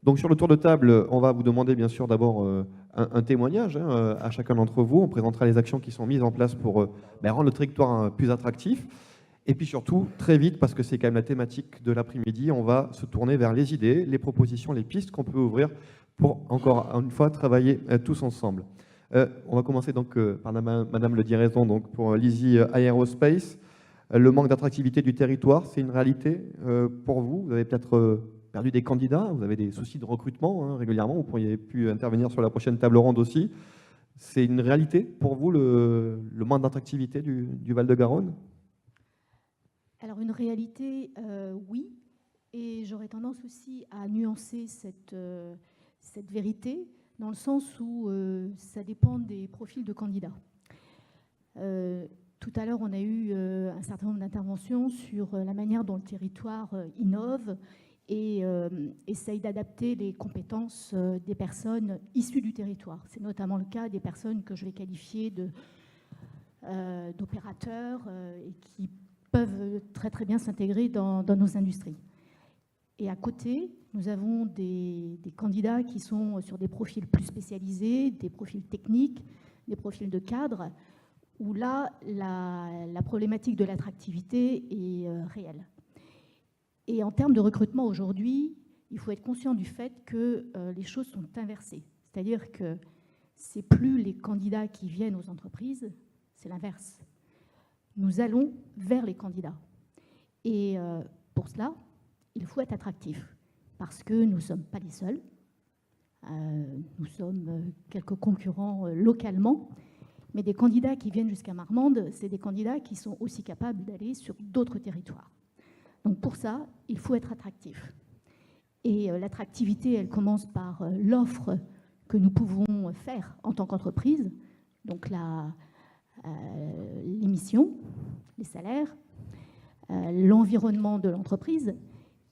Donc sur le tour de table, on va vous demander bien sûr d'abord un témoignage à chacun d'entre vous. On présentera les actions qui sont mises en place pour rendre le territoire plus attractif. Et puis surtout, très vite, parce que c'est quand même la thématique de l'après-midi, on va se tourner vers les idées, les propositions, les pistes qu'on peut ouvrir pour, encore une fois, travailler tous ensemble. On va commencer donc par Madame Le Diraison, donc pour l'Easy Aerospace. Le manque d'attractivité du territoire, c'est une réalité pour vous? Vous avez peut-être perdu des candidats, vous avez des soucis de recrutement régulièrement, vous pourriez pu intervenir sur la prochaine table ronde aussi. C'est une réalité pour vous, le manque d'attractivité du Val-de-Garonne? Alors une réalité, oui, et j'aurais tendance aussi à nuancer cette vérité, dans le sens où ça dépend des profils de candidats. Tout à l'heure, on a eu un certain nombre d'interventions sur la manière dont le territoire innove et essaye d'adapter les compétences des personnes issues du territoire. C'est notamment le cas des personnes que je vais qualifier d'opérateurs et qui peuvent très très bien s'intégrer dans nos industries. Et à côté, nous avons des candidats qui sont sur des profils plus spécialisés, des profils techniques, des profils de cadre, où là, la problématique de l'attractivité est réelle. Et en termes de recrutement aujourd'hui, il faut être conscient du fait que les choses sont inversées. C'est-à-dire que ce n'est plus les candidats qui viennent aux entreprises, c'est l'inverse. Nous allons vers les candidats. Et pour cela, il faut être attractif, parce que nous ne sommes pas les seuls. Nous sommes quelques concurrents localement, mais des candidats qui viennent jusqu'à Marmande, c'est des candidats qui sont aussi capables d'aller sur d'autres territoires. Donc pour ça, il faut être attractif. Et l'attractivité, elle commence par l'offre que nous pouvons faire en tant qu'entreprise, donc les missions, les salaires, l'environnement de l'entreprise,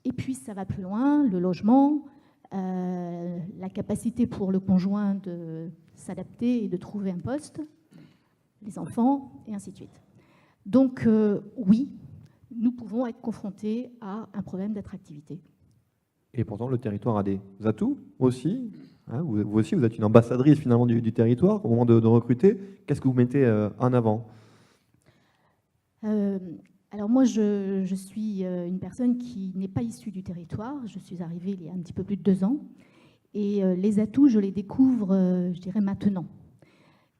et puis ça va plus loin, le logement, la capacité pour le conjoint de s'adapter et de trouver un poste, les enfants, et ainsi de suite. Donc oui, nous pouvons être confrontés à un problème d'attractivité. Et pourtant, le territoire a des atouts aussi. Vous aussi, vous êtes une ambassadrice finalement du territoire au moment de recruter. Qu'est-ce que vous mettez en avant? Alors moi, je suis une personne qui n'est pas issue du territoire. Je suis arrivée il y a un petit peu plus de 2 ans. Et les atouts, je les découvre, je dirais, maintenant.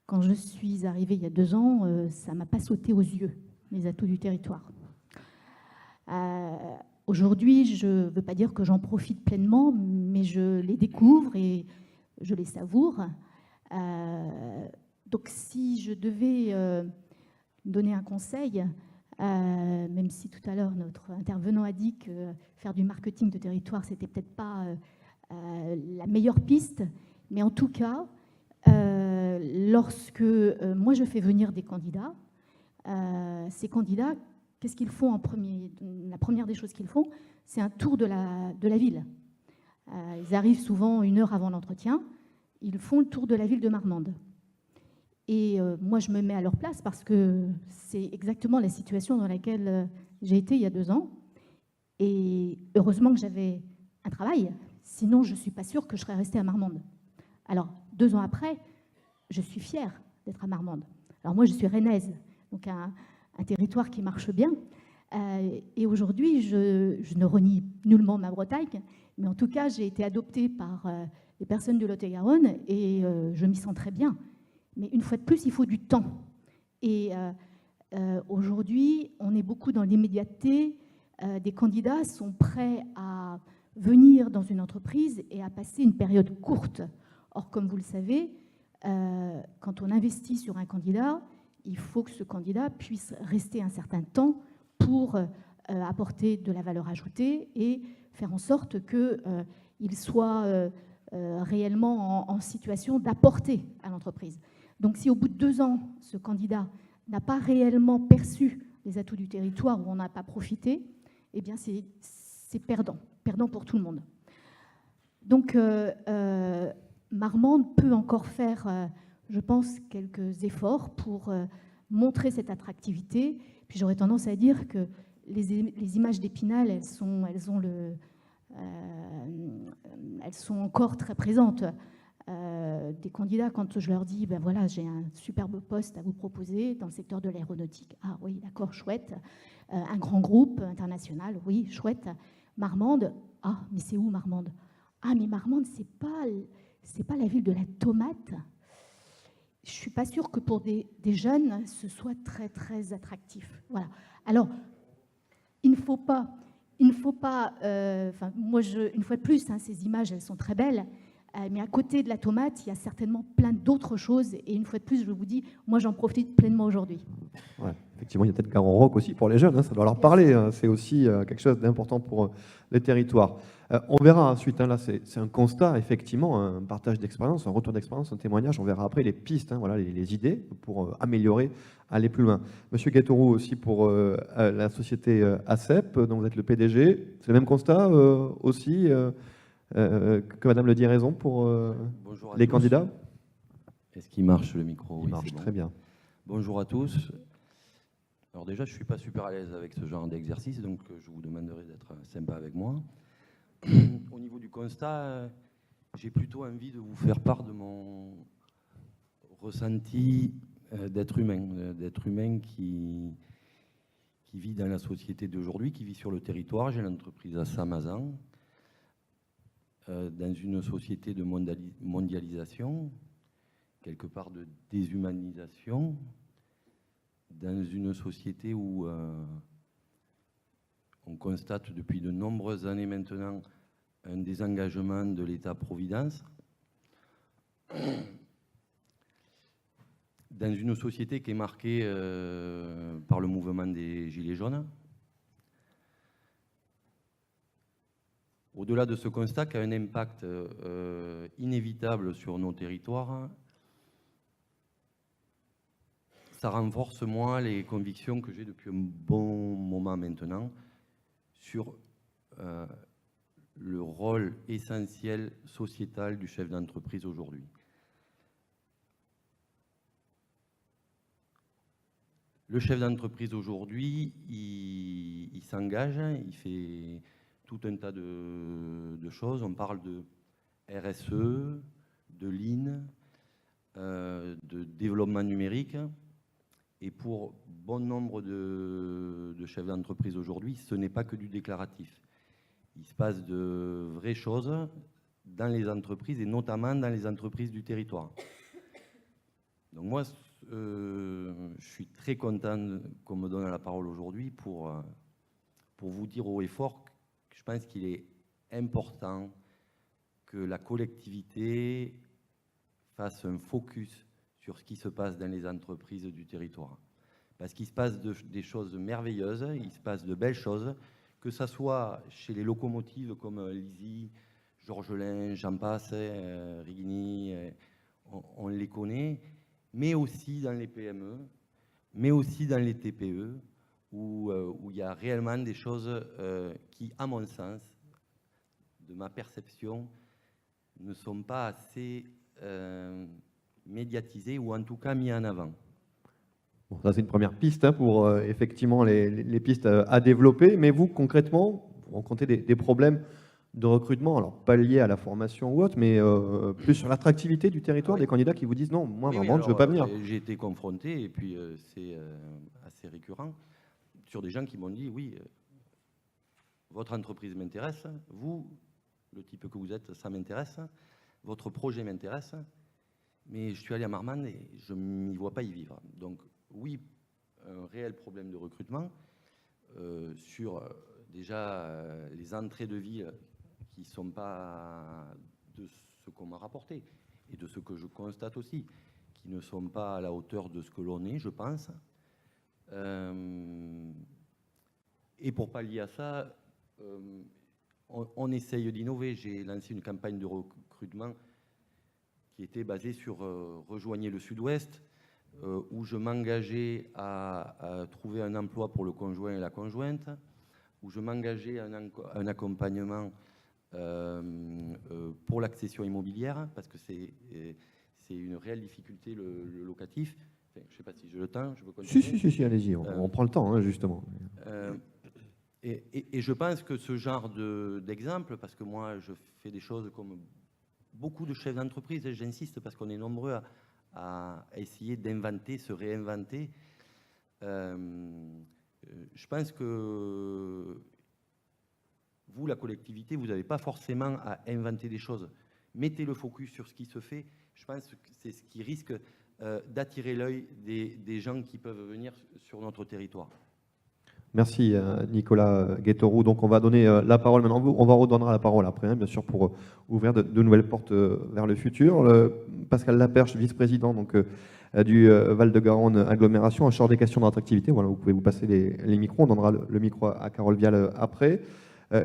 Quand je suis arrivée il y a 2 ans, ça ne m'a pas sauté aux yeux, les atouts du territoire. Aujourd'hui, je ne veux pas dire que j'en profite pleinement, mais je les découvre et je les savoure. Donc si je devais donner un conseil, même si tout à l'heure notre intervenant a dit que faire du marketing de territoire, c'était peut-être pas la meilleure piste, mais en tout cas, lorsque moi je fais venir des candidats, ces candidats, qu'est-ce qu'ils font en premier? La première des choses qu'ils font, c'est un tour de la ville. Ils arrivent souvent 1 heure avant l'entretien, ils font le tour de la ville de Marmande. Et moi, je me mets à leur place parce que c'est exactement la situation dans laquelle j'ai été il y a 2 ans. Et heureusement que j'avais un travail, sinon je ne suis pas sûre que je serais restée à Marmande. Alors, 2 ans après, je suis fière d'être à Marmande. Alors moi, je suis rennaise, donc un territoire qui marche bien. Et aujourd'hui, je ne renie nullement ma Bretagne, mais en tout cas, j'ai été adoptée par les personnes de Lot-et-Garonne et je m'y sens très bien. Mais une fois de plus, il faut du temps. Et aujourd'hui, on est beaucoup dans l'immédiateté. Des candidats sont prêts à venir dans une entreprise et à passer une période courte. Or, comme vous le savez, quand on investit sur un candidat, il faut que ce candidat puisse rester un certain temps pour apporter de la valeur ajoutée et faire en sorte qu'il soit réellement en situation d'apporter à l'entreprise. Donc si au bout de 2 ans, ce candidat n'a pas réellement perçu les atouts du territoire ou on n'a pas profité, eh bien c'est perdant, perdant pour tout le monde. Donc Marmande peut encore faire, je pense, quelques efforts pour montrer cette attractivité. Puis j'aurais tendance à dire que les images d'Épinal, elles ont elles sont encore très présentes. Des candidats, quand je leur dis, ben voilà, j'ai un superbe poste à vous proposer dans le secteur de l'aéronautique. Ah oui, d'accord, chouette. Un grand groupe international, oui, chouette. Marmande, ah, mais c'est où Marmande? Ah, mais Marmande, c'est pas la ville de la tomate. Je suis pas sûre que pour des jeunes, ce soit très, très attractif. Voilà. Alors, il ne faut pas, moi, une fois de plus, hein, ces images, elles sont très belles, mais à côté de la tomate, il y a certainement plein d'autres choses. Et une fois de plus, je vous dis, moi, j'en profite pleinement aujourd'hui. Ouais, effectivement, il y a peut-être Garon Rock aussi pour les jeunes, hein, ça doit leur parler. Hein, c'est aussi quelque chose d'important pour les territoires. On verra ensuite, hein, là, c'est un constat, effectivement, un partage d'expérience, un retour d'expérience, un témoignage. On verra après les pistes, hein, voilà, les idées pour améliorer, aller plus loin. Monsieur Guetteroux aussi pour la société ACEP, dont vous êtes le PDG. C'est le même constat aussi que Madame Le Dier raison pour les candidats. Est-ce qu'il marche le micro? Il marche très bien. Bonjour à tous. Alors déjà, je ne suis pas super à l'aise avec ce genre d'exercice, donc je vous demanderai d'être sympa avec moi. Au niveau du constat, j'ai plutôt envie de vous faire part de mon ressenti d'être humain qui vit dans la société d'aujourd'hui, qui vit sur le territoire. J'ai l'entreprise à Samazan, dans une société de mondialisation, quelque part de déshumanisation, dans une société où on constate depuis de nombreuses années maintenant un désengagement de l'État-providence, dans une société qui est marquée par le mouvement des Gilets jaunes. Au-delà de ce constat qui a un impact inévitable sur nos territoires, ça renforce, moi, les convictions que j'ai depuis un bon moment maintenant sur le rôle essentiel sociétal du chef d'entreprise aujourd'hui. Le chef d'entreprise aujourd'hui, il s'engage, il fait tout un tas de choses. On parle de RSE, de Lean, de développement numérique. Et pour bon nombre de chefs d'entreprise aujourd'hui, ce n'est pas que du déclaratif. Il se passe de vraies choses dans les entreprises et notamment dans les entreprises du territoire. Donc moi, je suis très content qu'on me donne la parole aujourd'hui pour vous dire haut et fort que je pense qu'il est important que la collectivité fasse un focus sur ce qui se passe dans les entreprises du territoire. Parce qu'il se passe des choses merveilleuses, il se passe de belles choses, que ce soit chez les locomotives comme Lizy, Georgelin, j'en passe, Rigny, on les connaît, mais aussi dans les PME, mais aussi dans les TPE, où il y a réellement des choses qui, à mon sens, de ma perception, ne sont pas assez médiatisés ou en tout cas mis en avant. Bon, ça c'est une première piste hein, pour effectivement les pistes à développer. Mais vous, concrètement, vous rencontrez des problèmes de recrutement, alors pas liés à la formation ou autre, mais plus sur l'attractivité du territoire, des candidats qui vous disent non, moi vraiment, je ne veux pas venir. J'ai été confronté, et puis c'est assez récurrent, sur des gens qui m'ont dit oui, votre entreprise m'intéresse, vous, le type que vous êtes, ça m'intéresse, votre projet m'intéresse, mais je suis allé à Marmande et je ne m'y vois pas y vivre. Donc oui, un réel problème de recrutement sur déjà les entrées de ville qui ne sont pas de ce qu'on m'a rapporté et de ce que je constate aussi, qui ne sont pas à la hauteur de ce que l'on est, je pense. Et pour pallier à ça, on essaye d'innover. J'ai lancé une campagne de recrutement qui était basée sur Rejoignez le Sud-Ouest, où je m'engageais à trouver un emploi pour le conjoint et la conjointe, où je m'engageais à un accompagnement pour l'accession immobilière, parce que c'est une réelle difficulté, le locatif. Enfin, je ne sais pas si j'ai le temps, je peux continuer. Si, allez-y, on prend le temps, hein, justement. Et je pense que ce genre d'exemple, parce que moi, je fais des choses comme beaucoup de chefs d'entreprise, et j'insiste parce qu'on est nombreux à essayer d'inventer, se réinventer. Je pense que vous, la collectivité, vous n'avez pas forcément à inventer des choses. Mettez le focus sur ce qui se fait. Je pense que c'est ce qui risque d'attirer l'œil des gens qui peuvent venir sur notre territoire. Merci Nicolas Guettorou. Donc on va donner la parole maintenant. On va redonnera la parole après, hein, bien sûr, pour ouvrir de nouvelles portes vers le futur. Pascal Laperche, vice-président donc, du Val-de-Garonne Agglomération, en charge des questions d'attractivité. Voilà, vous pouvez vous passer les micros. On donnera le micro à Carole Vial après.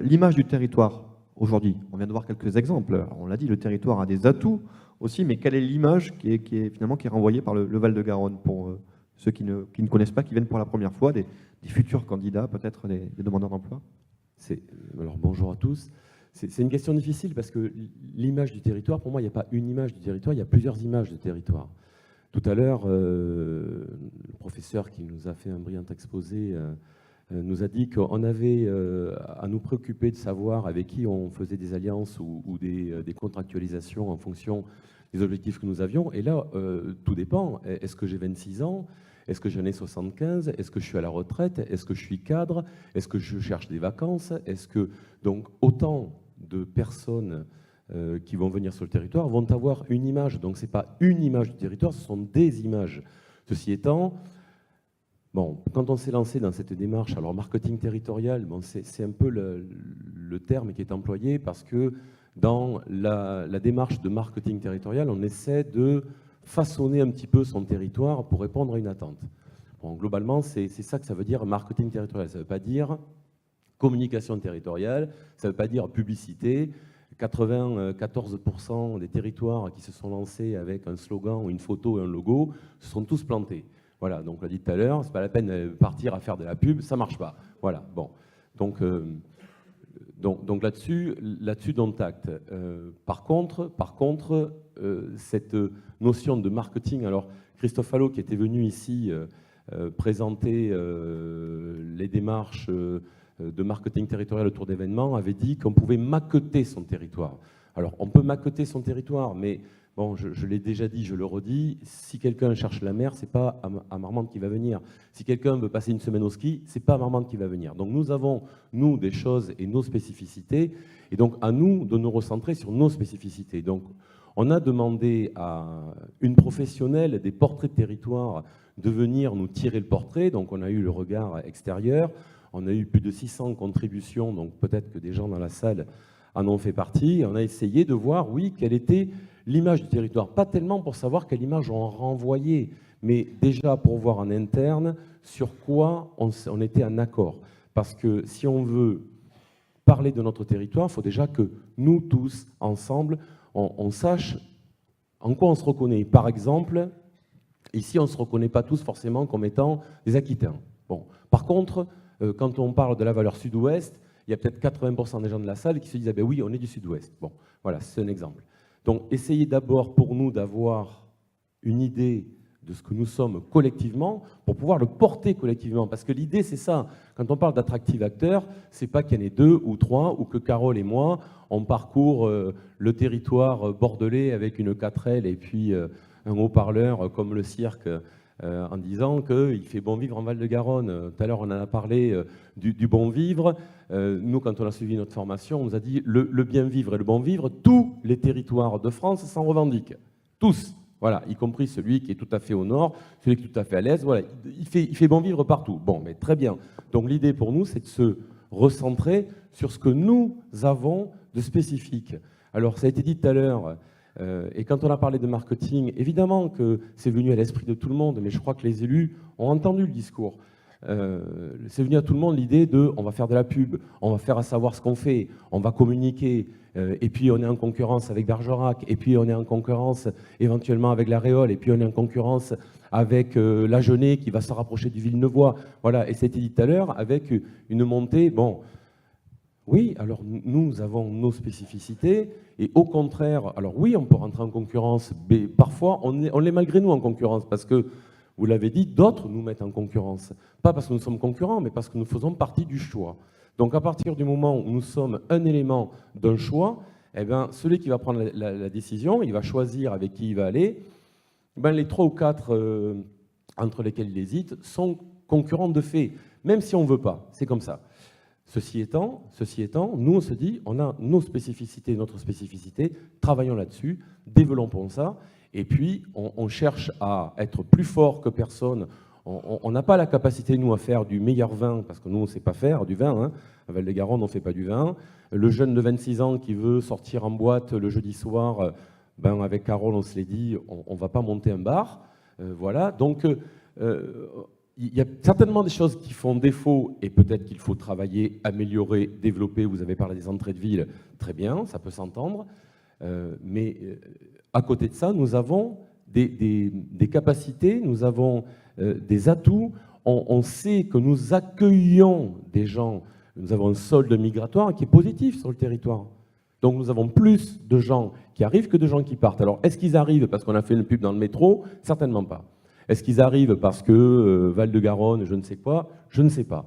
L'image du territoire aujourd'hui, on vient de voir quelques exemples. Alors, on l'a dit, le territoire a des atouts aussi, mais quelle est l'image qui est renvoyée par le Val-de-Garonne pour ceux qui ne connaissent pas, qui viennent pour la première fois, des futurs candidats, peut-être des demandeurs d'emploi? Alors bonjour à tous. C'est une question difficile parce que l'image du territoire, pour moi, il n'y a pas une image du territoire, il y a plusieurs images du territoire. Tout à l'heure, le professeur qui nous a fait un brillant exposé nous a dit qu'on avait à nous préoccuper de savoir avec qui on faisait des alliances ou des contractualisations en fonction des objectifs que nous avions. Et là, tout dépend. Est-ce que j'ai 26 ans ? Est-ce que j'en ai 75 ? Est-ce que je suis à la retraite ? Est-ce que je suis cadre ? Est-ce que je cherche des vacances ? Est-ce que, donc, autant de personnes qui vont venir sur le territoire vont avoir une image. Donc, ce n'est pas une image du territoire, ce sont des images. Ceci étant, bon, quand on s'est lancé dans cette démarche, alors marketing territorial, bon, c'est un peu le terme qui est employé parce que dans la démarche de marketing territorial, on essaie de façonner un petit peu son territoire pour répondre à une attente. Bon, globalement, c'est ça que ça veut dire marketing territorial. Ça ne veut pas dire communication territoriale, ça ne veut pas dire publicité. 94% des territoires qui se sont lancés avec un slogan, une photo et un logo se sont tous plantés. Voilà, donc on l'a dit tout à l'heure, c'est pas la peine de partir à faire de la pub, ça marche pas. Voilà, bon. Donc là-dessus, dont acte. Par contre, cette notion de marketing, alors Christophe Allot, qui était venu ici présenter les démarches de marketing territorial autour d'événements, avait dit qu'on pouvait maqueter son territoire. Alors, on peut maqueter son territoire, mais bon, je l'ai déjà dit, je le redis, si quelqu'un cherche la mer, c'est pas à Marmande qui va venir. Si quelqu'un veut passer une semaine au ski, c'est pas à Marmande qui va venir. Donc nous avons, nous, des choses et nos spécificités, et donc à nous de nous recentrer sur nos spécificités. Donc on a demandé à une professionnelle des portraits de territoire de venir nous tirer le portrait, donc on a eu le regard extérieur, on a eu plus de 600 contributions, donc peut-être que des gens dans la salle en ont fait partie, et on a essayé de voir, oui, quelle était l'image du territoire, pas tellement pour savoir quelle image on renvoyait, mais déjà pour voir en interne sur quoi on était en accord. Parce que si on veut parler de notre territoire, il faut déjà que nous tous, ensemble, on sache en quoi on se reconnaît. Par exemple, ici, on ne se reconnaît pas tous forcément comme étant des Aquitains. Bon. Par contre, quand on parle de la valeur sud-ouest, il y a peut-être 80% des gens de la salle qui se disent « Ah ben oui, on est du sud-ouest ». Bon, voilà, c'est un exemple. Donc, essayez d'abord pour nous d'avoir une idée de ce que nous sommes collectivement pour pouvoir le porter collectivement. Parce que l'idée, c'est ça. Quand on parle d'attractive acteur, c'est pas qu'il y en ait 2 ou 3 ou que Carole et moi, on parcourt le territoire bordelais avec une 4L et puis un haut-parleur comme le cirque en disant qu'il fait bon vivre en Val-de-Garonne. Tout à l'heure, on en a parlé du bon vivre. Nous, quand on a suivi notre formation, on nous a dit le bien vivre et le bon vivre, tous les territoires de France s'en revendiquent. Tous. Voilà, y compris celui qui est tout à fait au nord, celui qui est tout à fait à l'est. Voilà, il fait bon vivre partout. Bon, mais très bien. Donc l'idée pour nous, c'est de se recentrer sur ce que nous avons de spécifique. Alors, ça a été dit tout à l'heure, et quand on a parlé de marketing, évidemment que c'est venu à l'esprit de tout le monde, mais je crois que les élus ont entendu le discours. C'est venu à tout le monde l'idée de on va faire de la pub, on va faire à savoir ce qu'on fait, on va communiquer, et puis on est en concurrence avec Bergerac, et puis on est en concurrence éventuellement avec la Réole, et puis on est en concurrence avec la Genée qui va se rapprocher du Villeneuvois. Voilà, et c'était dit tout à l'heure avec une montée, bon, oui, alors nous avons nos spécificités, et au contraire, alors oui, on peut rentrer en concurrence, mais parfois on l'est malgré nous en concurrence, parce que vous l'avez dit, d'autres nous mettent en concurrence. Pas parce que nous sommes concurrents, mais parce que nous faisons partie du choix. Donc à partir du moment où nous sommes un élément d'un choix, eh bien, celui qui va prendre la décision, il va choisir avec qui il va aller. Ben, les 3 ou 4 entre lesquels il hésite sont concurrents de fait, même si on ne veut pas, c'est comme ça. Ceci étant, nous on se dit, on a nos spécificités, notre spécificité, travaillons là-dessus, développons ça, et puis on cherche à être plus fort que personne. On n'a pas la capacité, nous, à faire du meilleur vin, parce que nous, on ne sait pas faire du vin. Hein. À Val-de-Garonne, on ne fait pas du vin. Le jeune de 26 ans qui veut sortir en boîte le jeudi soir, ben, avec Carole, on se l'est dit, on ne va pas monter un bar. Voilà. Donc, il y a certainement des choses qui font défaut et peut-être qu'il faut travailler, améliorer, développer. Vous avez parlé des entrées de ville, très bien, ça peut s'entendre. Mais à côté de ça, nous avons des capacités, nous avons des atouts. On sait que nous accueillons des gens, nous avons un solde migratoire qui est positif sur le territoire. Donc nous avons plus de gens qui arrivent que de gens qui partent. Alors est-ce qu'ils arrivent parce qu'on a fait une pub dans le métro? Certainement pas. Est-ce qu'ils arrivent parce que Val-de-Garonne, je ne sais quoi? Je ne sais pas.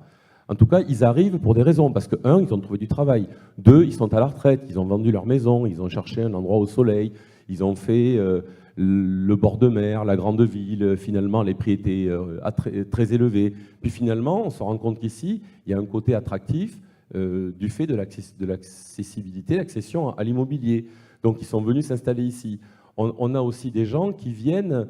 En tout cas, ils arrivent pour des raisons. Parce que, 1, ils ont trouvé du travail. 2, ils sont à la retraite. Ils ont vendu leur maison. Ils ont cherché un endroit au soleil. Ils ont fait le bord de mer, la grande ville. Finalement, les prix étaient très élevés. Puis finalement, on se rend compte qu'ici, il y a un côté attractif du fait de l'accessibilité, l'accession à l'immobilier. Donc, ils sont venus s'installer ici. On a aussi des gens qui viennent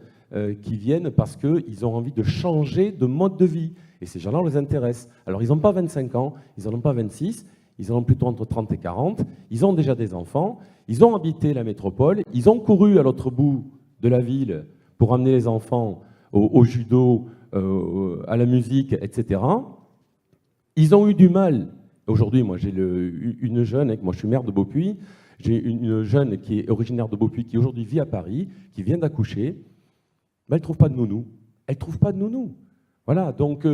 parce qu'ils ont envie de changer de mode de vie. Et ces gens-là, on les intéresse. Alors, ils n'ont pas 25 ans, ils n'en ont pas 26, ils en ont plutôt entre 30 et 40, ils ont déjà des enfants, ils ont habité la métropole, ils ont couru à l'autre bout de la ville pour amener les enfants au judo, à la musique, etc. Ils ont eu du mal. Aujourd'hui, moi, j'ai une jeune, moi je suis maire de Beaupuy, j'ai une jeune qui est originaire de Beaupuy, qui aujourd'hui vit à Paris, qui vient d'accoucher. Ben, elle ne trouve pas de nounou. Elle ne trouve pas de nounou. Voilà, donc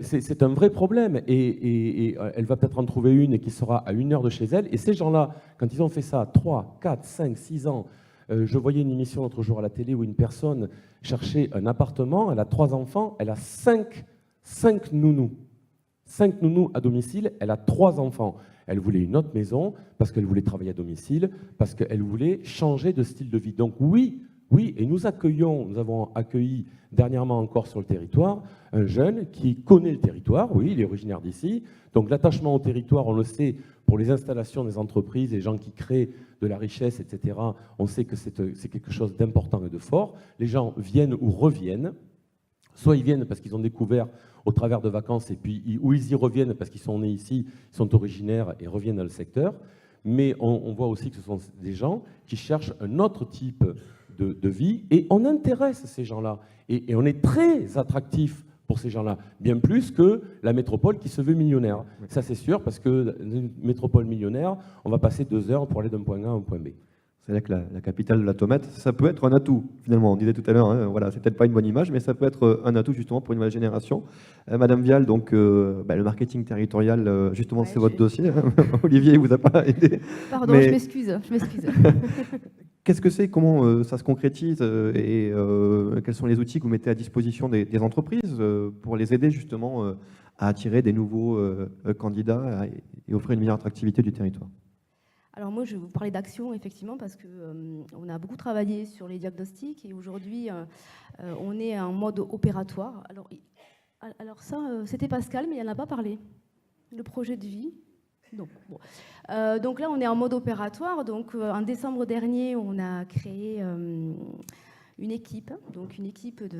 c'est un vrai problème. Et elle va peut-être en trouver une qui sera à 1 heure de chez elle. Et ces gens-là, quand ils ont fait ça 3, 4, 5, 6 ans, je voyais une émission l'autre jour à la télé où une personne cherchait un appartement, elle a 3 enfants, elle a 5 nounous. 5 nounous à domicile, elle a 3 enfants. Elle voulait une autre maison parce qu'elle voulait travailler à domicile, parce qu'elle voulait changer de style de vie. Donc oui, et nous avons accueilli dernièrement encore sur le territoire un jeune qui connaît le territoire, oui, il est originaire d'ici. Donc l'attachement au territoire, on le sait, pour les installations des entreprises, les gens qui créent de la richesse, etc., on sait que c'est quelque chose d'important et de fort. Les gens viennent ou reviennent. Soit ils viennent parce qu'ils ont découvert au travers de vacances, et puis ou ils y reviennent parce qu'ils sont nés ici, ils sont originaires et reviennent dans le secteur. Mais on voit aussi que ce sont des gens qui cherchent un autre type de vie, et on intéresse ces gens-là. Et on est très attractif pour ces gens-là, bien plus que la métropole qui se veut millionnaire. Oui. Ça c'est sûr, parce que une métropole millionnaire, on va passer 2 heures pour aller d'un point A à un point B. C'est là que la capitale de la tomate, ça peut être un atout, finalement. On disait tout à l'heure, hein, voilà, c'est peut-être pas une bonne image, mais ça peut être un atout justement pour une nouvelle génération. Madame Vial, donc le marketing territorial, justement, ouais, c'est votre dossier. Hein. Olivier ne vous a pas aidé. Pardon, mais... je m'excuse. Qu'est-ce que c'est? Comment ça se concrétise? Et quels sont les outils que vous mettez à disposition des entreprises pour les aider justement à attirer des nouveaux candidats et offrir une meilleure attractivité du territoire? Alors moi, je vais vous parler d'action, effectivement, parce qu'on a beaucoup travaillé sur les diagnostics et aujourd'hui, on est en mode opératoire. Alors ça, c'était Pascal, mais il n'en a pas parlé. Le projet de vie. Non. Bon. Donc là, on est en mode opératoire. Donc en décembre dernier, on a créé une équipe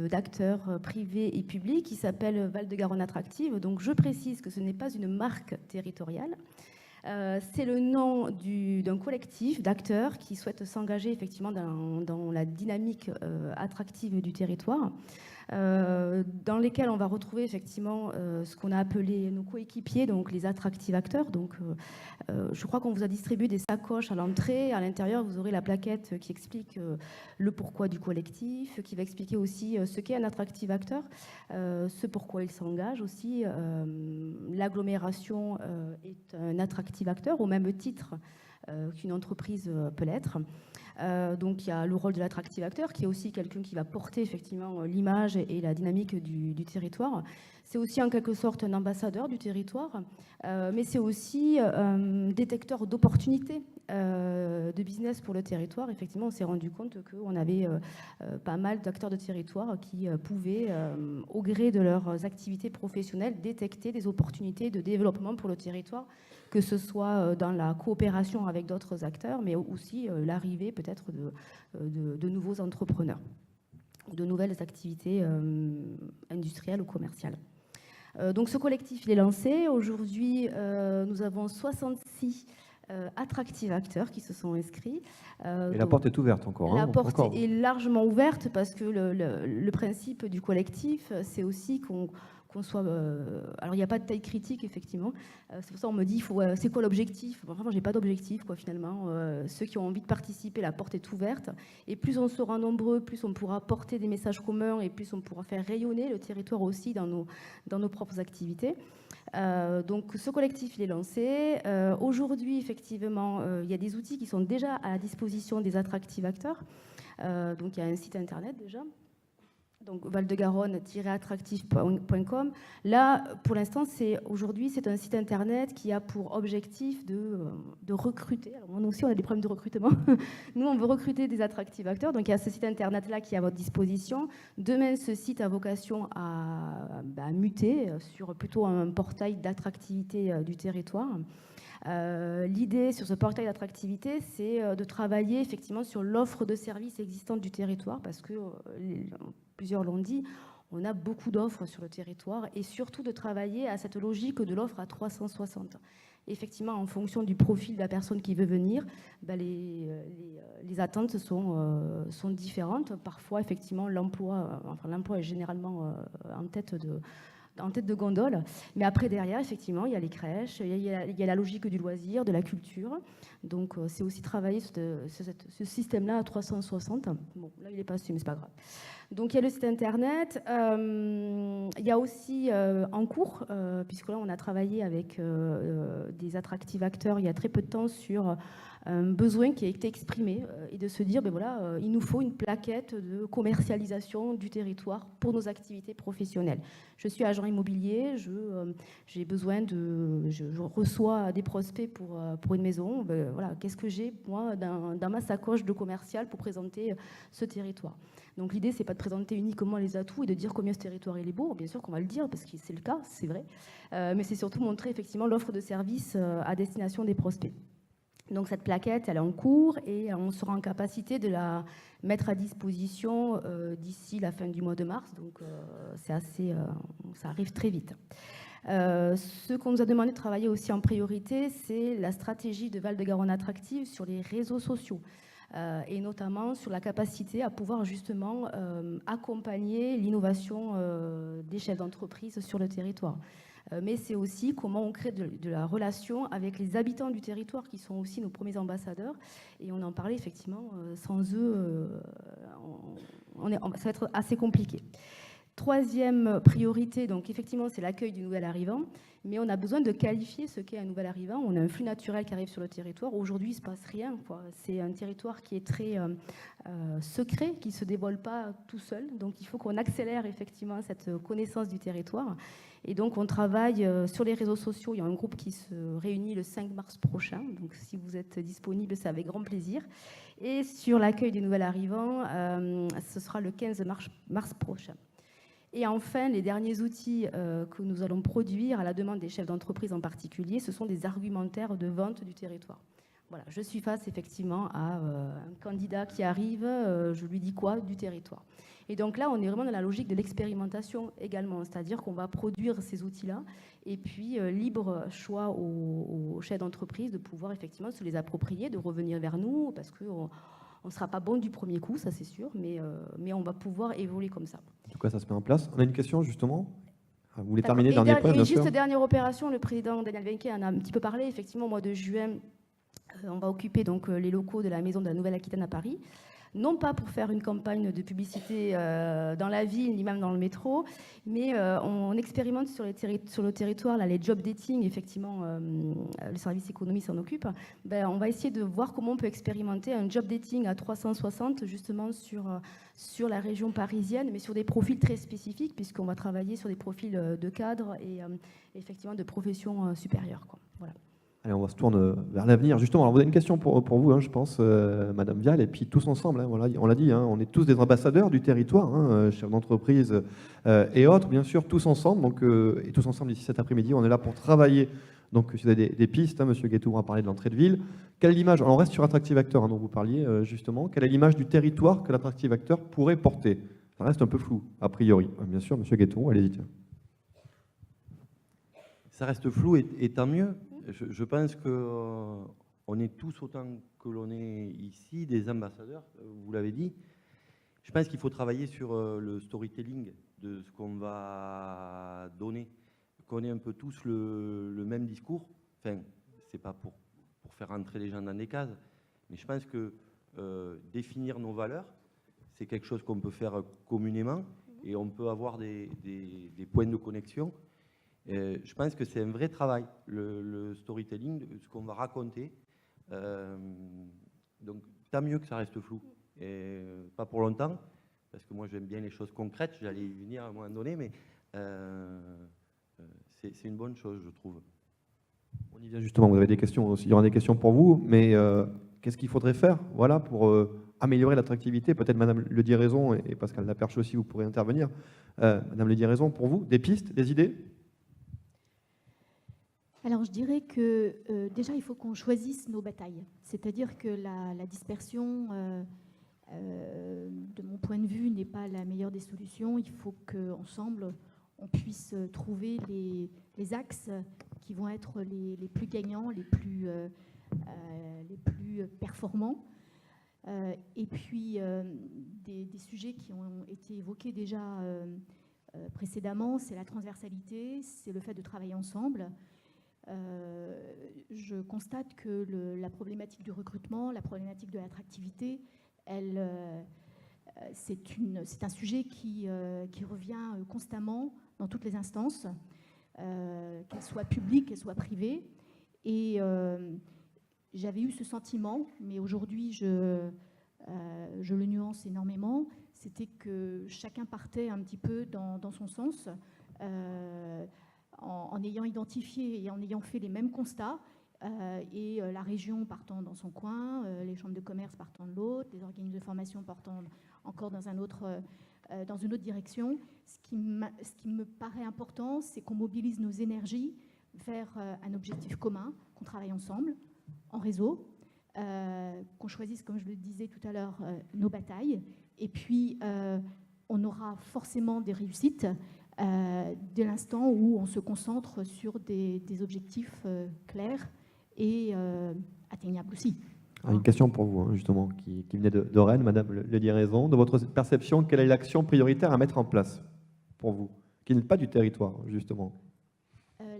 d'acteurs privés et publics qui s'appelle Val-de-Garonne Attractive. Donc je précise que ce n'est pas une marque territoriale. C'est le nom d'un collectif d'acteurs qui souhaitent s'engager effectivement dans la dynamique attractive du territoire, dans lesquels on va retrouver effectivement ce qu'on a appelé nos coéquipiers, donc les attractive acteurs. Donc, je crois qu'on vous a distribué des sacoches à l'entrée. À l'intérieur, vous aurez la plaquette qui explique le pourquoi du collectif, qui va expliquer aussi ce qu'est un attractive acteur, ce pourquoi il s'engage aussi. L'agglomération est un attractive acteur au même titre qu'une entreprise peut l'être. Donc il y a le rôle de l'attractive acteur qui est aussi quelqu'un qui va porter effectivement l'image et la dynamique du territoire. C'est aussi en quelque sorte un ambassadeur du territoire, mais c'est aussi un détecteur d'opportunités de business pour le territoire. Effectivement, on s'est rendu compte qu'on avait pas mal d'acteurs de territoire qui pouvaient, au gré de leurs activités professionnelles, détecter des opportunités de développement pour le territoire, que ce soit dans la coopération avec d'autres acteurs, mais aussi l'arrivée peut-être de nouveaux entrepreneurs, de nouvelles activités industrielles ou commerciales. Donc ce collectif il est lancé. Aujourd'hui, nous avons 66 attractifs acteurs qui se sont inscrits. Et la porte est ouverte encore. La porte encore. est largement ouverte parce que le principe du collectif, c'est aussi qu'on soit... alors, il n'y a pas de taille critique, effectivement. C'est pour ça qu'on me dit, c'est quoi l'objectif? Vraiment, je n'ai pas d'objectif, finalement. Ceux qui ont envie de participer, la porte est ouverte. Et plus on sera nombreux, plus on pourra porter des messages communs et plus on pourra faire rayonner le territoire aussi dans nos propres activités. Donc, ce collectif, il est lancé. Aujourd'hui, effectivement, il y a des outils qui sont déjà à la disposition des attractifs acteurs. Donc, il y a un site internet déjà. Donc valdegaronne-attractif.com. Là, pour l'instant, aujourd'hui, c'est un site internet qui a pour objectif de recruter. Alors, nous aussi, on a des problèmes de recrutement. Nous, on veut recruter des attractifs acteurs. Donc, il y a ce site internet-là qui est à votre disposition. Demain, ce site a vocation à muter sur plutôt un portail d'attractivité du territoire. L'idée sur ce portail d'attractivité, c'est de travailler effectivement sur l'offre de services existante du territoire, parce que plusieurs l'ont dit, on a beaucoup d'offres sur le territoire, et surtout de travailler à cette logique de l'offre à 360. Effectivement, en fonction du profil de la personne qui veut venir, les attentes sont différentes. Parfois, effectivement, l'emploi est généralement en tête de gondole. Mais après, derrière, effectivement, il y a les crèches, il y a la logique du loisir, de la culture. Donc, c'est aussi travailler ce système-là à 360. Bon, là, il est passé, mais c'est pas grave. Donc, il y a le site internet. Il y a aussi en cours, puisque là, on a travaillé avec des attractifs acteurs il y a très peu de temps sur un besoin qui a été exprimé et de se dire, il nous faut une plaquette de commercialisation du territoire pour nos activités professionnelles. Je suis agent immobilier, j'ai besoin je reçois des prospects pour une maison. Qu'est-ce que j'ai, moi, dans ma sacoche de commercial pour présenter ce territoire? Donc l'idée, c'est pas de présenter uniquement les atouts et de dire combien ce territoire il est beau. Bien sûr qu'on va le dire, parce que c'est le cas, c'est vrai. Mais c'est surtout montrer effectivement l'offre de services à destination des prospects. Donc cette plaquette, elle est en cours et on sera en capacité de la mettre à disposition d'ici la fin du mois de mars. Donc ça arrive très vite. Ce qu'on nous a demandé de travailler aussi en priorité, c'est la stratégie de Val-de-Garonne Attractive sur les réseaux sociaux. Et notamment sur la capacité à pouvoir justement accompagner l'innovation des chefs d'entreprise sur le territoire. Mais c'est aussi comment on crée de la relation avec les habitants du territoire qui sont aussi nos premiers ambassadeurs. Et on en parlait effectivement, sans eux, ça va être assez compliqué. Troisième priorité, donc effectivement, c'est l'accueil du nouvel arrivant. Mais on a besoin de qualifier ce qu'est un nouvel arrivant. On a un flux naturel qui arrive sur le territoire. Aujourd'hui, il ne se passe rien, C'est un territoire qui est très secret, qui ne se dévoile pas tout seul. Donc, il faut qu'on accélère effectivement cette connaissance du territoire. Et donc, on travaille sur les réseaux sociaux. Il y a un groupe qui se réunit le 5 mars prochain. Donc, si vous êtes disponible, c'est avec grand plaisir. Et sur l'accueil des nouvel arrivants, ce sera le 15 mars prochain. Et enfin, les derniers outils que nous allons produire à la demande des chefs d'entreprise en particulier, ce sont des argumentaires de vente du territoire. Voilà, je suis face effectivement à un candidat qui arrive, je lui dis quoi? Du territoire. Et donc là, on est vraiment dans la logique de l'expérimentation également, c'est-à-dire qu'on va produire ces outils-là et puis libre choix aux chefs d'entreprise de pouvoir effectivement se les approprier, de revenir vers nous, parce qu'on ne sera pas bon du premier coup, ça c'est sûr, mais on va pouvoir évoluer comme ça. En tout cas, ça se met en place. On a une question justement. Vous voulez terminer dernier point, bien sûr. Juste dernière opération, le président Daniel Wenke en a un petit peu parlé. Effectivement, au mois de juin, on va occuper donc les locaux de la Maison de la Nouvelle-Aquitaine à Paris. non pas pour faire une campagne de publicité dans la ville, ni même dans le métro, mais on expérimente sur le territoire là, les job dating, effectivement, le service économie s'en occupe. On va essayer de voir comment on peut expérimenter un job dating à 360, justement sur la région parisienne, mais sur des profils très spécifiques, puisqu'on va travailler sur des profils de cadres et effectivement de professions supérieures, quoi. Voilà. Allez, on va se tourner vers l'avenir. Justement, alors vous avez une question pour vous, hein, je pense, Madame Vial, et puis tous ensemble, hein, voilà, on l'a dit, hein, on est tous des ambassadeurs du territoire, hein, chefs d'entreprise et autres, bien sûr, tous ensemble. Donc, et tous ensemble, ici cet après-midi, on est là pour travailler. Donc, si vous avez des pistes, hein, Monsieur Guettou a parlé de l'entrée de ville. Quelle est l'image, alors on reste sur Attractive Acteur, hein, dont vous parliez justement, quelle est l'image du territoire que l'Attractive Acteur pourrait porter? Ça reste un peu flou, a priori. Bien sûr, Monsieur Guettou, allez-y. Tiens. Ça reste flou et tant mieux. Je pense qu'on est tous, autant que l'on est ici, des ambassadeurs, vous l'avez dit. Je pense qu'il faut travailler sur le storytelling de ce qu'on va donner, qu'on ait un peu tous le même discours. Enfin, c'est pas pour faire entrer les gens dans des cases, mais je pense que définir nos valeurs, c'est quelque chose qu'on peut faire communément et on peut avoir des points de connexion. Je pense que c'est un vrai travail, le storytelling, ce qu'on va raconter. Donc, tant mieux que ça reste flou. Et pas pour longtemps, parce que moi, j'aime bien les choses concrètes. J'allais y venir à un moment donné, mais c'est une bonne chose, je trouve. On y vient justement, vous avez des questions aussi. Il y aura des questions pour vous, mais qu'est-ce qu'il faudrait faire, voilà, pour améliorer l'attractivité? Peut-être Madame Le Diraison et Pascal Laperche aussi, vous pourrez intervenir. Madame Le Diraison, pour vous, des pistes, des idées? Alors, je dirais que déjà, il faut qu'on choisisse nos batailles. C'est-à-dire que la dispersion, de mon point de vue, n'est pas la meilleure des solutions. Il faut qu'ensemble, on puisse trouver les axes qui vont être les plus gagnants, les plus performants. Et puis, des sujets qui ont été évoqués déjà précédemment, c'est la transversalité, c'est le fait de travailler ensemble. Je constate que la problématique du recrutement, la problématique de l'attractivité, c'est un sujet qui revient constamment dans toutes les instances, qu'elles soient publiques, qu'elles soient privées. Et j'avais eu ce sentiment, mais aujourd'hui je le nuance énormément, c'était que chacun partait un petit peu dans son sens, en ayant identifié et en ayant fait les mêmes constats, et la région partant dans son coin, les chambres de commerce partant de l'autre, les organismes de formation partant encore dans une autre direction. Ce qui me paraît important, c'est qu'on mobilise nos énergies vers un objectif commun, qu'on travaille ensemble, en réseau, qu'on choisisse, comme je le disais tout à l'heure, nos batailles, et puis on aura forcément des réussites dès l'instant où on se concentre sur des objectifs clairs et atteignables aussi. Une question pour vous, hein, justement, qui venait de Rennes, Madame Le Diraison. De votre perception, quelle est l'action prioritaire à mettre en place pour vous, qui n'est pas du territoire, justement?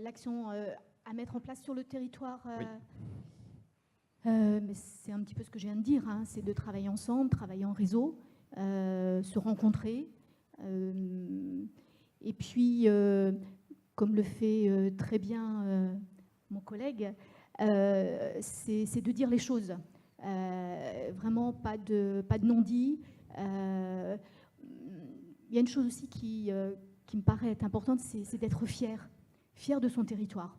L'action à mettre en place sur le territoire, oui. C'est un petit peu ce que je viens de dire, hein, c'est de travailler ensemble, travailler en réseau, se rencontrer. Et puis, comme le fait très bien mon collègue, c'est de dire les choses. Vraiment pas de non-dit. Il y a une chose aussi qui me paraît être importante, c'est d'être fier de son territoire.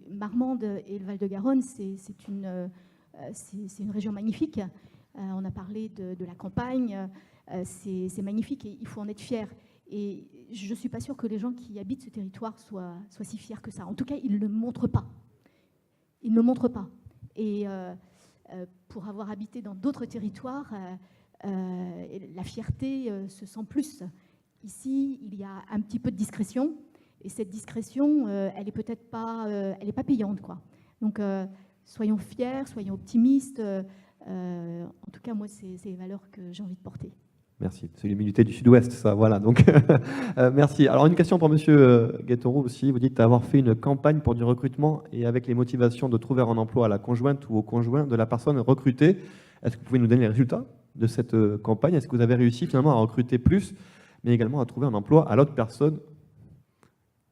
Marmande et le Val-de-Garonne, c'est une région magnifique. On a parlé de la campagne. C'est magnifique et il faut en être fier. Et je ne suis pas sûre que les gens qui habitent ce territoire soient si fiers que ça. En tout cas, ils ne le montrent pas. Ils ne le montrent pas. Et pour avoir habité dans d'autres territoires, la fierté se sent plus. Ici, il y a un petit peu de discrétion. Et cette discrétion, elle n'est peut-être pas, elle n'est pas payante, quoi. Donc, soyons fiers, soyons optimistes. En tout cas, moi, c'est les valeurs que j'ai envie de porter. Merci, c'est l'humilité du Sud-Ouest, ça, voilà. Donc, merci. Alors, une question pour Monsieur Guetoro aussi. Vous dites avoir fait une campagne pour du recrutement et avec les motivations de trouver un emploi à la conjointe ou au conjoint de la personne recrutée. Est-ce que vous pouvez nous donner les résultats de cette campagne? Est-ce que vous avez réussi finalement à recruter plus, mais également à trouver un emploi à l'autre personne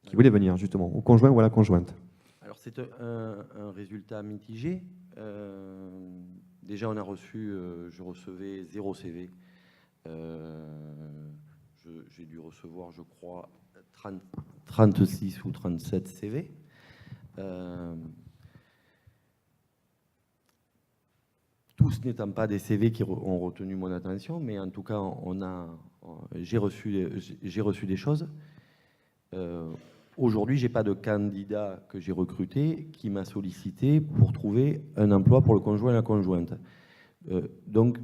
qui voulait venir, justement, au conjoint ou à la conjointe? Alors, c'est un résultat mitigé. Déjà, on a reçu, je recevais 0 CV. J'ai dû recevoir, je crois, 36 ou 37 CV. Tous n'étant pas des CV qui ont retenu mon attention, mais en tout cas, j'ai reçu des choses. Aujourd'hui, je n'ai pas de candidat que j'ai recruté qui m'a sollicité pour trouver un emploi pour le conjoint et la conjointe. Donc,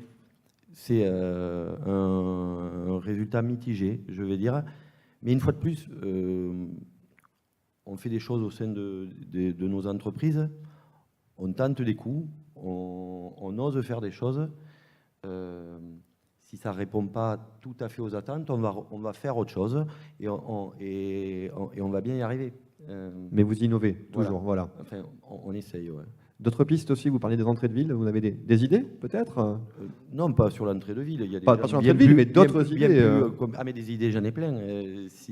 c'est un résultat mitigé, je vais dire. Mais une fois de plus, on fait des choses au sein de nos entreprises, on tente des coups, on ose faire des choses. Si ça ne répond pas tout à fait aux attentes, on va faire autre chose et on va bien y arriver. Mais vous innovez, toujours, voilà. Enfin, on essaye, ouais. D'autres pistes aussi, vous parlez des entrées de ville, vous avez des idées peut-être? Non, pas sur l'entrée de ville. Il y a pas sur l'entrée de ville, mais d'autres idées. Ah, mais des idées, j'en ai plein.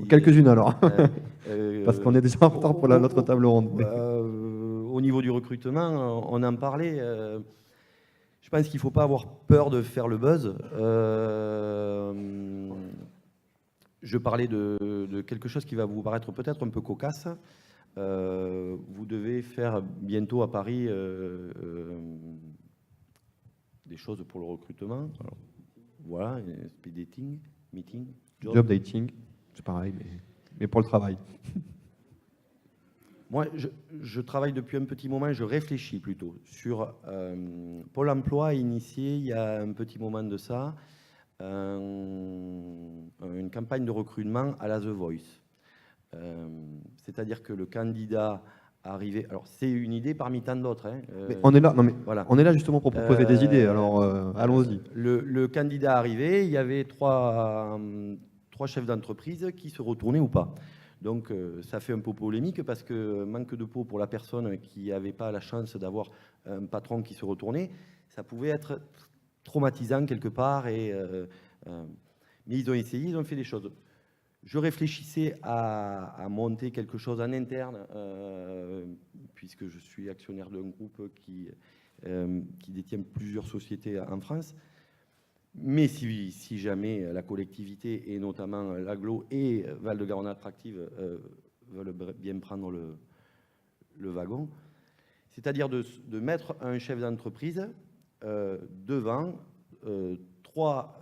Quelques-unes alors, parce qu'on est déjà en retard pour notre table ronde. Au niveau du recrutement, on en parlait. Je pense qu'il ne faut pas avoir peur de faire le buzz. Je parlais de quelque chose qui va vous paraître peut-être un peu cocasse. Vous devez faire bientôt à Paris des choses pour le recrutement. Alors, voilà, speed dating, meeting, job dating, c'est pareil, mais pour le travail. Moi, je travaille depuis un petit moment, je réfléchis plutôt sur Pôle emploi a initié il y a un petit moment de ça une campagne de recrutement à la The Voice. C'est-à-dire que le candidat arrivé, alors c'est une idée parmi tant d'autres. Hein, mais on est là, non mais voilà. On est là justement pour proposer des idées. Alors allons-y. Le candidat arrivé, il y avait trois chefs d'entreprise qui se retournaient ou pas. Donc ça fait un peu polémique parce que manque de peau pour la personne qui n'avait pas la chance d'avoir un patron qui se retournait, ça pouvait être traumatisant quelque part. Mais ils ont essayé, ils ont fait des choses. Je réfléchissais à monter quelque chose en interne, puisque je suis actionnaire d'un groupe qui détient plusieurs sociétés en France. Mais si jamais la collectivité, et notamment l'Agglo et Val-de-Garonne Attractive, veulent bien prendre le wagon, c'est-à-dire de mettre un chef d'entreprise devant 3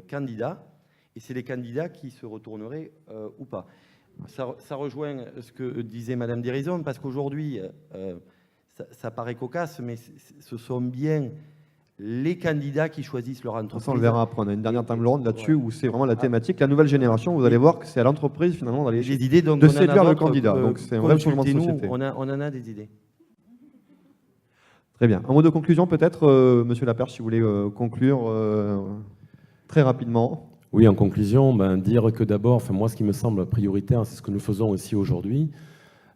candidats, et c'est les candidats qui se retourneraient ou pas. Ça rejoint ce que disait Madame Dérison, parce qu'aujourd'hui, ça paraît cocasse, mais ce sont bien les candidats qui choisissent leur entreprise. Ça, on le verra après. On a une dernière table ronde là-dessus où c'est vraiment la thématique. La nouvelle génération, vous allez voir que c'est à l'entreprise finalement d'aller les idées, donc de séduire le candidat. Donc c'est un vrai changement de nous, société. on en a des idées. Très bien. Un mot de conclusion peut-être, Monsieur Laperche, si vous voulez conclure très rapidement. Oui, en conclusion, dire que d'abord, moi, ce qui me semble prioritaire, c'est ce que nous faisons aussi aujourd'hui.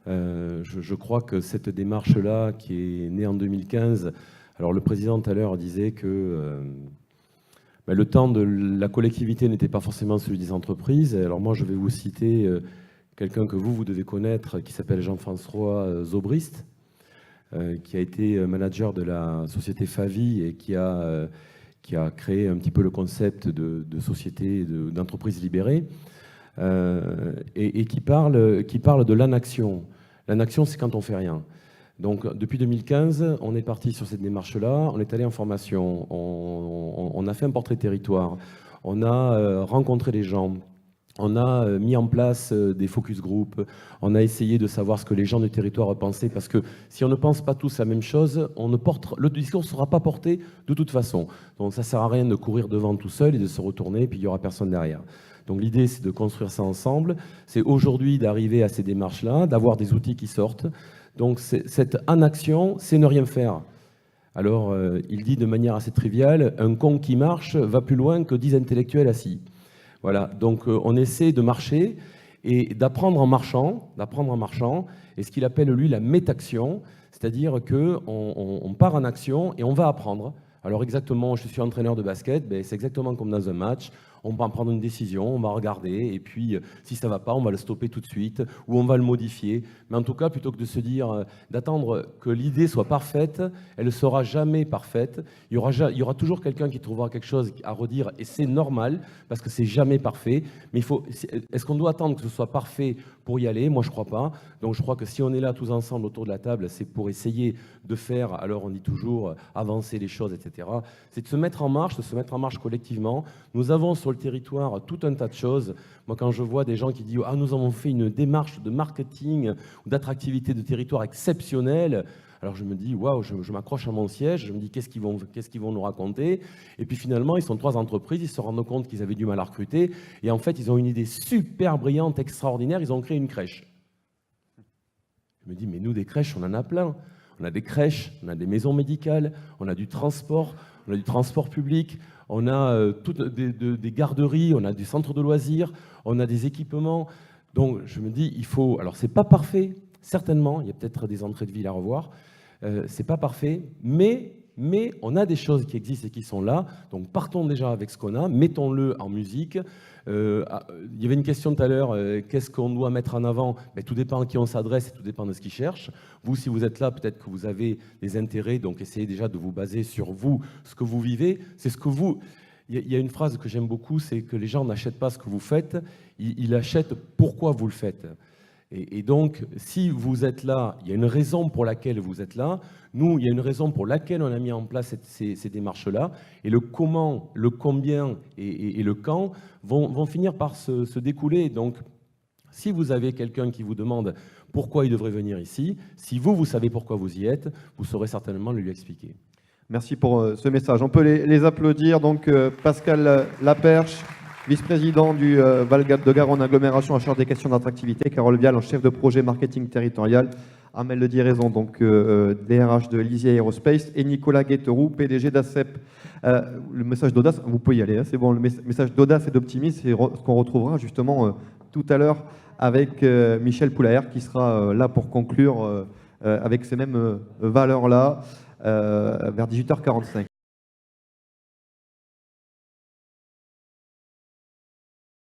Je crois que cette démarche-là, qui est née en 2015, alors le président tout à l'heure disait que le temps de la collectivité n'était pas forcément celui des entreprises. Alors moi, je vais vous citer quelqu'un que vous devez connaître, qui s'appelle Jean-François Zobrist, qui a été manager de la société Favi et qui a créé un petit peu le concept de société, d'entreprise libérée, et qui parle de l'anaction. L'anaction, c'est quand on fait rien. Donc, depuis 2015, on est parti sur cette démarche-là, on est allé en formation, on a fait un portrait territoire, on a rencontré les gens, on a mis en place des focus group, on a essayé de savoir ce que les gens du territoire pensaient, parce que si on ne pense pas tous la même chose, le discours ne sera pas porté de toute façon. Donc ça ne sert à rien de courir devant tout seul et de se retourner, et puis il n'y aura personne derrière. Donc l'idée, c'est de construire ça ensemble, c'est aujourd'hui d'arriver à ces démarches-là, d'avoir des outils qui sortent. Donc cette inaction, c'est ne rien faire. Alors, il dit de manière assez triviale, un con qui marche va plus loin que 10 intellectuels assis. Voilà, donc on essaie de marcher et d'apprendre en marchant, et ce qu'il appelle, lui, la métaction, c'est-à-dire qu'on part en action et on va apprendre. Alors exactement, je suis entraîneur de basket, ben, c'est exactement comme dans un match. On va prendre une décision, on va regarder, et puis si ça ne va pas, on va le stopper tout de suite, ou on va le modifier. Mais en tout cas, plutôt que de se dire, d'attendre que l'idée soit parfaite, elle ne sera jamais parfaite. Il y aura toujours quelqu'un qui trouvera quelque chose à redire, et c'est normal, parce que c'est jamais parfait. Mais est-ce qu'on doit attendre que ce soit parfait pour y aller? Moi, je ne crois pas. Donc je crois que si on est là tous ensemble autour de la table, c'est pour essayer de faire, alors on dit toujours, avancer les choses, etc. C'est de se mettre en marche, collectivement. Nous avons sur le territoire tout un tas de choses. Moi, quand je vois des gens qui disent « Ah, nous avons fait une démarche de marketing ou d'attractivité de territoire exceptionnelle », alors je me dis « Waouh, je m'accroche à mon siège, je me dis qu'est-ce qu'ils vont nous raconter ?» Et puis finalement, ils sont 3 entreprises, ils se rendent compte qu'ils avaient du mal à recruter, et en fait, ils ont une idée super brillante, extraordinaire, ils ont créé une crèche. Je me dis « Mais nous, des crèches, on en a plein. On a des crèches, on a des maisons médicales, on a du transport public, on a des garderies, on a des centres de loisirs, on a des équipements. » Donc je me dis, il faut... Alors c'est pas parfait, certainement, il y a peut-être des entrées de ville à revoir, c'est pas parfait, mais on a des choses qui existent et qui sont là, donc partons déjà avec ce qu'on a, mettons-le en musique. Il y avait une question tout à l'heure, qu'est-ce qu'on doit mettre en avant? Tout dépend à qui on s'adresse et tout dépend de ce qu'ils cherchent. Vous, si vous êtes là, peut-être que vous avez des intérêts, donc essayez déjà de vous baser sur vous, ce que vous vivez. C'est ce que vous... Il y a une phrase que j'aime beaucoup, c'est que les gens n'achètent pas ce que vous faites, ils achètent pourquoi vous le faites. Et donc, si vous êtes là, il y a une raison pour laquelle vous êtes là. Nous, il y a une raison pour laquelle on a mis en place ces démarches-là. Et le comment, le combien et le quand vont finir par se découler. Donc, si vous avez quelqu'un qui vous demande pourquoi il devrait venir ici, si vous savez pourquoi vous y êtes, vous saurez certainement le lui expliquer. Merci pour ce message. On peut les applaudir. Donc, Pascal Laperche, vice-président du Val-de-Garonne Agglomération en charge des questions d'attractivité, Carole Vial en chef de projet marketing territorial, Amel Le Diraison, donc DRH de Lisier Aerospace, et Nicolas Guetteroux, PDG d'ACEP. Le message d'audace, vous pouvez y aller, hein, c'est bon, le message d'audace et d'optimisme, c'est ce qu'on retrouvera justement tout à l'heure avec Michel Poulaert, qui sera là pour conclure avec ces mêmes valeurs-là vers 18h45.